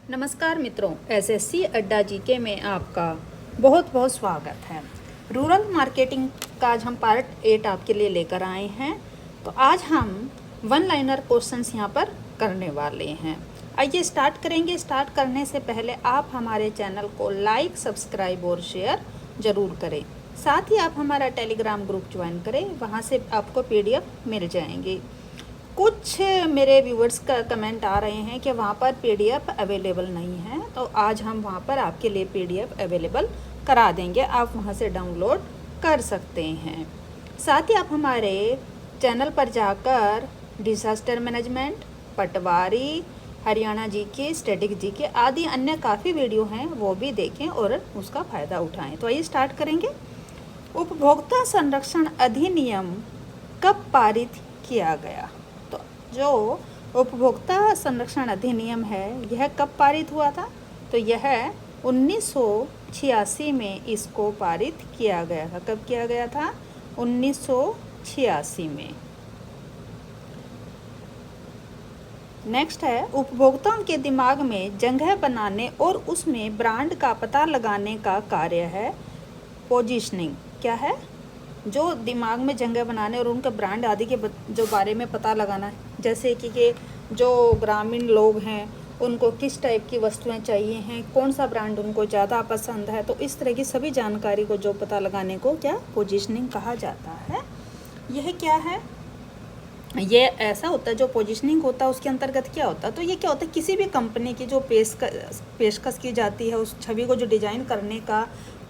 नमस्कार मित्रों, एसएससी अड्डा जीके में आपका बहुत बहुत स्वागत है। रूरल मार्केटिंग का आज हम पार्ट 8 आपके लिए लेकर आए हैं। तो आज हम वन लाइनर क्वेश्चंस यहाँ पर करने वाले हैं। आइए स्टार्ट करेंगे। स्टार्ट करने से पहले आप हमारे चैनल को लाइक, सब्सक्राइब और शेयर ज़रूर करें। साथ ही आप हमारा टेलीग्राम ग्रुप ज्वाइन करें, वहाँ से आपको PDF मिल जाएंगे। कुछ मेरे व्यूवर्स का कमेंट आ रहे हैं कि वहाँ पर PDF अवेलेबल नहीं है, तो आज हम वहाँ पर आपके लिए PDF अवेलेबल करा देंगे। आप वहाँ से डाउनलोड कर सकते हैं। साथ ही आप हमारे चैनल पर जाकर डिजास्टर मैनेजमेंट, पटवारी, हरियाणा जीके, स्टैटिक जीके आदि अन्य काफ़ी वीडियो हैं, वो भी देखें और उसका फ़ायदा उठाएं। तो आइए स्टार्ट करेंगे। उपभोक्ता संरक्षण अधिनियम कब पारित किया गया? तो जो उपभोक्ता संरक्षण अधिनियम है, यह कब पारित हुआ था? तो यह 1986 में इसको पारित किया गया था। कब किया गया था? 1986 में। नेक्स्ट है, उपभोक्ताओं के दिमाग में जगह बनाने और उसमें ब्रांड का पता लगाने का कार्य है पोजीशनिंग। क्या है? जो दिमाग में जगह बनाने और उनके ब्रांड आदि के जो बारे में पता लगाना है, जैसे कि जो ग्रामीण लोग हैं उनको किस टाइप की वस्तुएं चाहिए हैं, कौन सा ब्रांड उनको ज़्यादा पसंद है, तो इस तरह की सभी जानकारी को जो पता लगाने को क्या पोजीशनिंग कहा जाता है। यह क्या है? ये ऐसा होता है, जो पोजीशनिंग होता है उसके अंतर्गत क्या होता है? तो ये क्या होता है, किसी भी कंपनी की जो पेशकश की जाती है, उस छवि को जो डिजाइन करने का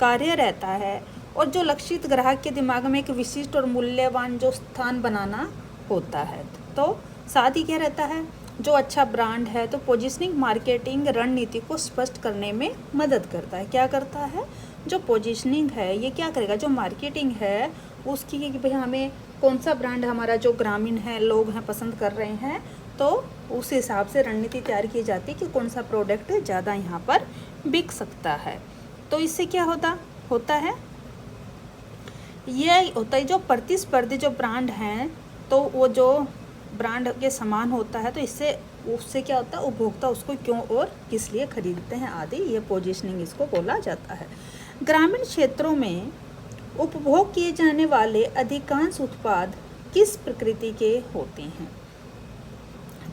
कार्य रहता है और जो लक्षित ग्राहक के दिमाग में एक विशिष्ट और मूल्यवान जो स्थान बनाना होता है। तो साथ ही क्या रहता है, जो अच्छा ब्रांड है, तो पोजीशनिंग मार्केटिंग रणनीति को स्पष्ट करने में मदद करता है। क्या करता है? जो पोजीशनिंग है ये क्या करेगा, जो मार्केटिंग है उसकी, कि भाई हमें कौन सा ब्रांड हमारा जो ग्रामीण है लोग हैं पसंद कर रहे हैं, तो उस हिसाब से रणनीति तैयार की जाती है कि कौन सा प्रोडक्ट ज़्यादा यहाँ पर बिक सकता है। तो इससे क्या होता है ये होता है, जो प्रतिस्पर्धी जो ब्रांड हैं तो वो जो ब्रांड के समान होता है, तो उससे क्या होता है, उपभोक्ता उसको क्यों और किस लिए खरीदते हैं आदि, ये पोजीशनिंग इसको बोला जाता है। ग्रामीण क्षेत्रों में उपभोग किए जाने वाले अधिकांश उत्पाद किस प्रकृति के होते हैं?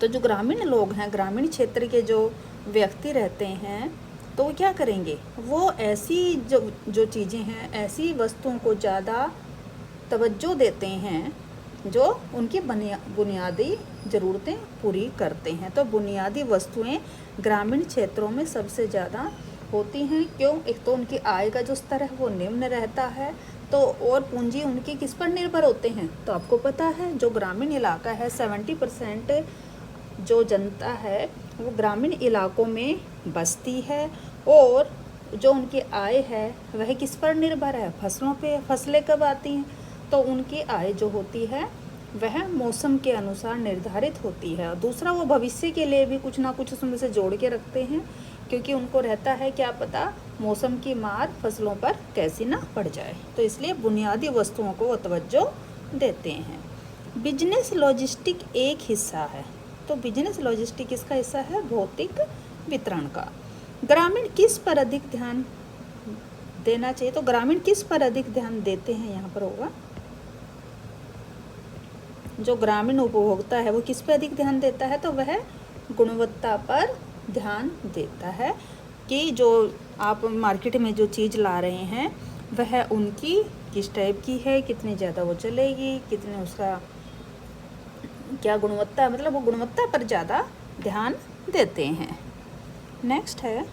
तो जो ग्रामीण लोग हैं, ग्रामीण क्षेत्र के जो व्यक्ति रहते हैं, तो वो क्या करेंगे, वो ऐसी जो चीज़ें हैं, ऐसी वस्तुओं को ज़्यादा तवज्जो देते हैं जो उनकी बुनियादी ज़रूरतें पूरी करते हैं। तो बुनियादी वस्तुएं ग्रामीण क्षेत्रों में सबसे ज़्यादा होती हैं। क्यों? एक तो उनकी आय का जो स्तर है वो निम्न रहता है, तो और पूंजी उनकी किस पर निर्भर होते हैं? तो आपको पता है, जो ग्रामीण इलाका है 70% जो जनता है वो ग्रामीण इलाकों में बसती है, और जो उनकी आय है वह किस पर निर्भर है? फसलों पे। फसलें कब आती हैं? तो उनकी आय जो होती है वह मौसम के अनुसार निर्धारित होती है। और दूसरा, वो भविष्य के लिए भी कुछ ना कुछ उसमें से जोड़ के रखते हैं, क्योंकि उनको रहता है क्या पता मौसम की मार फसलों पर कैसी ना पड़ जाए, तो इसलिए बुनियादी वस्तुओं को वो तवज्जो देते हैं। बिजनेस लॉजिस्टिक एक हिस्सा है। तो बिजनेस लॉजिस्टिक इसका हिस्सा है भौतिक वितरण का। ग्रामीण किस पर अधिक ध्यान देना चाहिए? तो ग्रामीण किस पर अधिक ध्यान देते हैं, यहाँ पर होगा जो ग्रामीण उपभोक्ता है वो किस पर अधिक ध्यान देता है? तो वह गुणवत्ता पर ध्यान देता है, कि जो आप मार्केट में जो चीज़ ला रहे हैं वह उनकी किस टाइप की है, कितनी ज़्यादा वो चलेगी, कितने उसका क्या गुणवत्ता, मतलब वो गुणवत्ता पर ज़्यादा ध्यान देते हैं। नेक्स्ट है,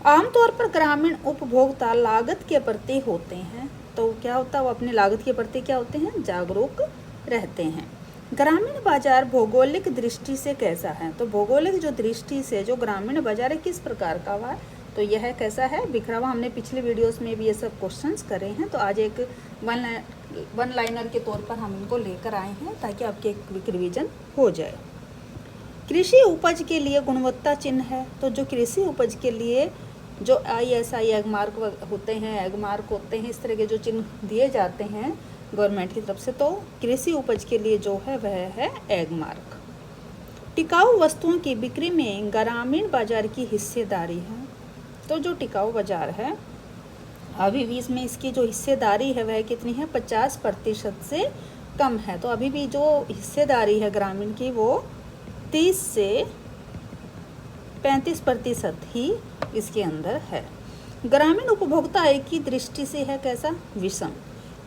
आमतौर पर ग्रामीण उपभोक्ता लागत के प्रति होते हैं। तो क्या होता है, वो अपनी लागत के प्रति क्या होते हैं, जागरूक रहते हैं। ग्रामीण बाजार भौगोलिक दृष्टि से कैसा है? तो भौगोलिक जो दृष्टि से जो ग्रामीण बाजार है किस प्रकार का हुआ है? तो यह कैसा है, बिखरा हुआ। हमने पिछले वीडियोस में भी ये सब क्वेश्चंस करे हैं, तो आज एक वन लाइनर के तौर पर हम इनको लेकर आए हैं ताकि आपके एक क्विक रिवीजन हो जाए। कृषि उपज के लिए गुणवत्ता चिन्ह है। तो जो कृषि उपज के लिए जो ISI एग मार्क होते हैं, एग मार्क होते हैं, इस तरह के जो चिन्ह दिए जाते हैं गवर्नमेंट की तरफ से, तो कृषि उपज के लिए जो है वह है एग मार्क। टिकाऊ वस्तुओं की बिक्री में ग्रामीण बाजार की हिस्सेदारी है। तो जो टिकाऊ बाजार है अभी भी इसमें इसकी जो हिस्सेदारी है वह कितनी है, 50% से कम है। तो अभी भी जो हिस्सेदारी है ग्रामीण की वो 30 से 35% ही इसके अंदर है। ग्रामीण उपभोक्ता आय की दृष्टि से है कैसा, विषम।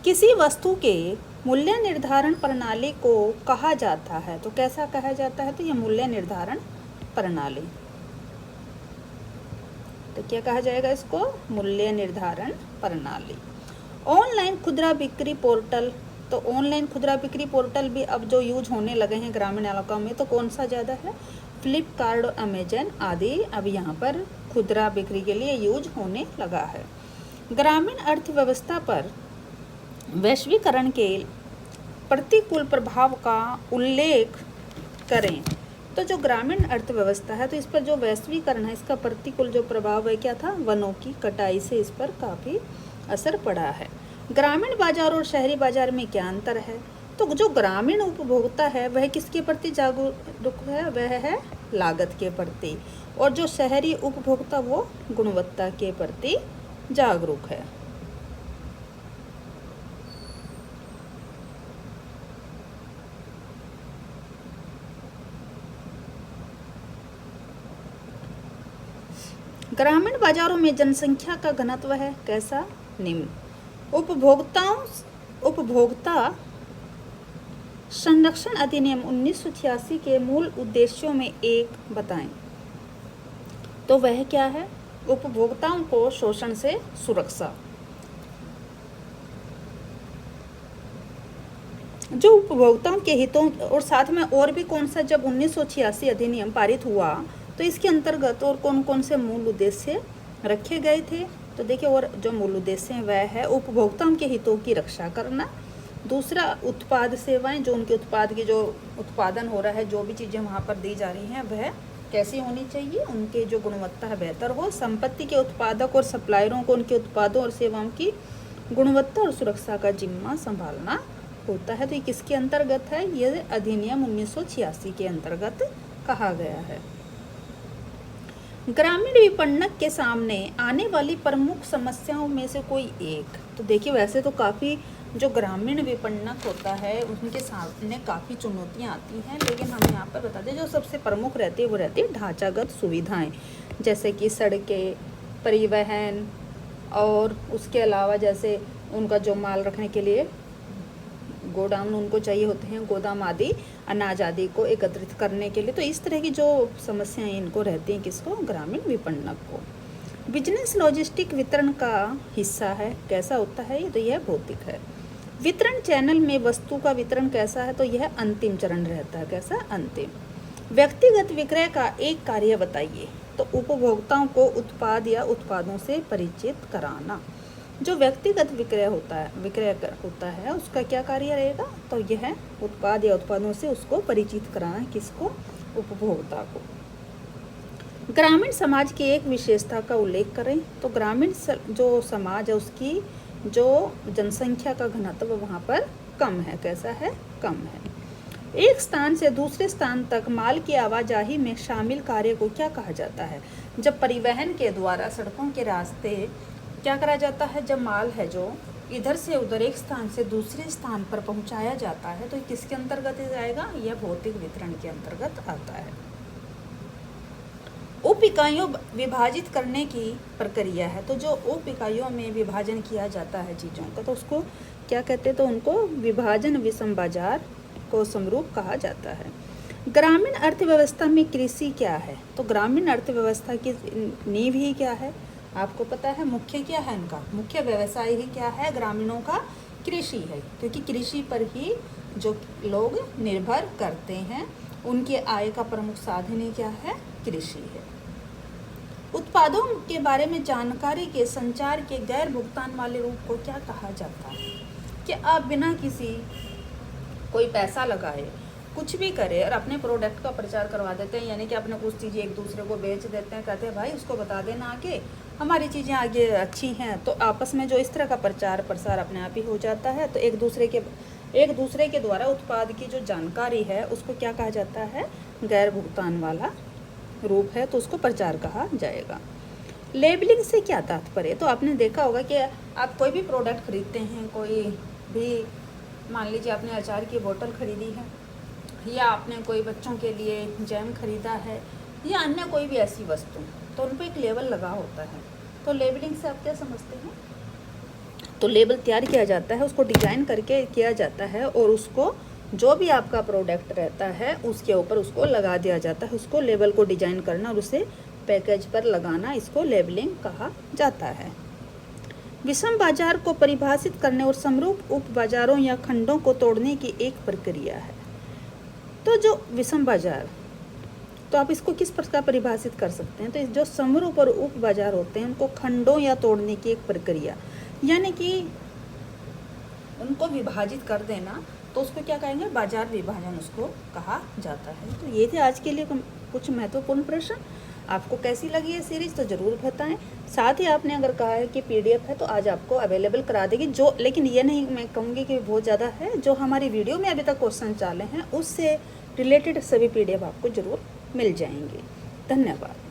किसी वस्तु के मूल्य निर्धारण प्रणाली को कहा जाता है, तो कैसा कहा जाता है, तो यह मूल्य निर्धारण प्रणाली। तो क्या कहा जाएगा इसको, मूल्य निर्धारण प्रणाली। ऑनलाइन खुदरा बिक्री पोर्टल, तो ऑनलाइन खुदरा बिक्री पोर्टल भी अब जो यूज होने लगे हैं ग्रामीण इलाकों में, तो कौन सा ज़्यादा है, फ्लिपकार्ट और अमेजन आदि अब यहाँ पर खुदरा बिक्री के लिए यूज होने लगा है। ग्रामीण अर्थव्यवस्था पर वैश्वीकरण के प्रतिकूल प्रभाव का उल्लेख करें। तो जो ग्रामीण अर्थव्यवस्था है तो इस पर जो वैश्वीकरण है इसका प्रतिकूल जो प्रभाव है क्या था, वनों की कटाई से इस पर काफ़ी असर पड़ा है। ग्रामीण बाजार और शहरी बाजार में क्या अंतर है, तो जो ग्रामीण उपभोक्ता है वह किसके प्रति जागरूक है, वह है लागत के प्रति, और जो शहरी उपभोक्ता वो गुणवत्ता के प्रति जागरूक है। ग्रामीण बाजारों में जनसंख्या का घनत्व है कैसा, निम्न। उपभोक्ता संरक्षण अधिनियम 1986 के मूल उद्देश्यों में एक बताएं। तो वह क्या है, उपभोक्ताओं को शोषण से सुरक्षा। जो उपभोक्ताओं के हितों और साथ में और भी कौन सा, जब 1986 अधिनियम पारित हुआ तो इसके अंतर्गत और कौन कौन से मूल उद्देश्य रखे गए थे, तो देखिए, और जो मूल उद्देश्य हैं वह है उपभोक्ताओं के हितों की रक्षा करना। दूसरा, उत्पाद सेवाएं, जो उनके उत्पाद की जो उत्पादन हो रहा है, जो भी चीज़ें वहाँ पर दी जा रही हैं वह कैसी होनी चाहिए, उनके जो गुणवत्ता है बेहतर हो। संपत्ति के उत्पादक और सप्लायरों को उनके उत्पादों और सेवाओं की गुणवत्ता और सुरक्षा का जिम्मा संभालना होता है। तो ये किसके अंतर्गत है, ये अधिनियम 1986 के अंतर्गत कहा गया है। ग्रामीण विपणक के सामने आने वाली प्रमुख समस्याओं में से कोई एक, तो देखिए वैसे तो काफ़ी जो ग्रामीण विपणक होता है उनके सामने काफ़ी चुनौतियां आती हैं, लेकिन हम यहाँ पर बता दें जो सबसे प्रमुख रहती है वो रहती है ढांचागत सुविधाएं, जैसे कि सड़कें, परिवहन, और उसके अलावा जैसे उनका जो माल रखने के लिए गोडाउन उनको चाहिए होते हैं, गोदाम आदि, अनाज आदि को एकत्रित करने के लिए। तो इस तरह की जो समस्याएं इनको रहती हैं किसको, ग्रामीण विपणक को। बिजनेस लॉजिस्टिक वितरण का हिस्सा है कैसा होता है ये, तो यह भौतिक है। वितरण चैनल में वस्तु का वितरण कैसा है, तो यह अंतिम चरण रहता है, कैसा, अंतिम। व्यक्तिगत विक्रय का एक कार्य बताइए, तो उपभोक्ताओं को उत्पाद या उत्पादों से परिचित कराना। जो व्यक्तिगत विक्रय होता है उसका क्या कार्य रहेगा, तो यह उत्पाद या उत्पादों से उसको परिचित कराना, किसको, उपभोक्ता को। ग्रामीण समाज की एक विशेषता का उल्लेख करें, तो ग्रामीण जो समाज है उसकी जो जनसंख्या का घनत्व वहाँ पर कम है, कैसा है, कम है। एक स्थान से दूसरे स्थान तक माल की आवाजाही में शामिल कार्य को क्या कहा जाता है, जब परिवहन के द्वारा सड़कों के रास्ते क्या करा जाता है, जब माल है जो इधर से उधर एक स्थान से दूसरे स्थान पर पहुंचाया जाता है, तो किसके अंतर्गत जाएगा, यह भौतिक वितरण के अंतर्गत आता है। उप इकाइयों विभाजित करने की प्रक्रिया है, तो जो उप इकाइयों में विभाजन किया जाता है चीज़ों का, तो उसको क्या कहते हैं, तो उनको विभाजन विषम बाजार को समरूप कहा जाता है। ग्रामीण अर्थव्यवस्था में कृषि क्या है, तो ग्रामीण अर्थव्यवस्था की नींव ही क्या है, आपको पता है, मुख्य क्या है इनका, मुख्य व्यवसाय ही क्या है ग्रामीणों का, कृषि है, क्योंकि कृषि पर ही जो लोग निर्भर करते हैं, उनके आय का प्रमुख साधन ही क्या है, कृषि है। उत्पादों के बारे में जानकारी के संचार के गैर भुगतान वाले रूप को क्या कहा जाता है, कि आप बिना किसी कोई पैसा लगाए कुछ भी करे और अपने प्रोडक्ट का प्रचार करवा देते हैं, यानी कि अपने कुछ चीज़ें एक दूसरे को बेच देते हैं, कहते हैं भाई उसको बता देना आगे हमारी चीज़ें आगे अच्छी हैं, तो आपस में जो इस तरह का प्रचार प्रसार अपने आप ही हो जाता है। तो एक दूसरे के द्वारा उत्पाद की जो जानकारी है उसको क्या कहा जाता है, गैर भुगतान वाला रूप है तो उसको प्रचार कहा जाएगा। लेबलिंग से क्या तात्पर्य? तो आपने देखा होगा कि आप कोई भी प्रोडक्ट खरीदते हैं, कोई भी, मान लीजिए आपने अचार की बोतल खरीदी है, या आपने कोई बच्चों के लिए जैम खरीदा है, या अन्य कोई भी ऐसी वस्तु, तो उन पर एक लेबल लगा होता है। तो लेबलिंग से आप क्या समझते हैं? तो लेबल तैयार किया जाता है, उसको डिजाइन करके किया जाता है, और उसको जो भी आपका प्रोडक्ट रहता है उसके ऊपर उसको लगा दिया जाता है। उसको लेबल को डिजाइन करना और उसे पैकेज पर लगाना, इसको लेबलिंग कहा जाता है। विषम बाजार को परिभाषित करने और समरूप उप बाजारों या खंडों को तोड़ने की एक प्रक्रिया है। तो जो विषम बाजार, तो आप इसको किस प्रकार परिभाषित कर सकते हैं? तो जो समरूप और उप बाजार होते हैं उनको खंडों या तोड़ने की एक प्रक्रिया, यानी कि उनको विभाजित कर देना, तो उसको क्या कहेंगे? बाजार विभाजन उसको कहा जाता है। तो ये थे आज के लिए कुछ महत्वपूर्ण प्रश्न। आपको कैसी लगी ये सीरीज तो ज़रूर बताएं। साथ ही आपने अगर कहा है कि PDF है तो आज आपको अवेलेबल करा देगी, जो, लेकिन ये नहीं मैं कहूँगी कि बहुत ज़्यादा है, जो हमारी वीडियो में अभी तक क्वेश्चन चाले हैं उससे रिलेटेड सभी PDF आपको ज़रूर मिल जाएंगे। धन्यवाद।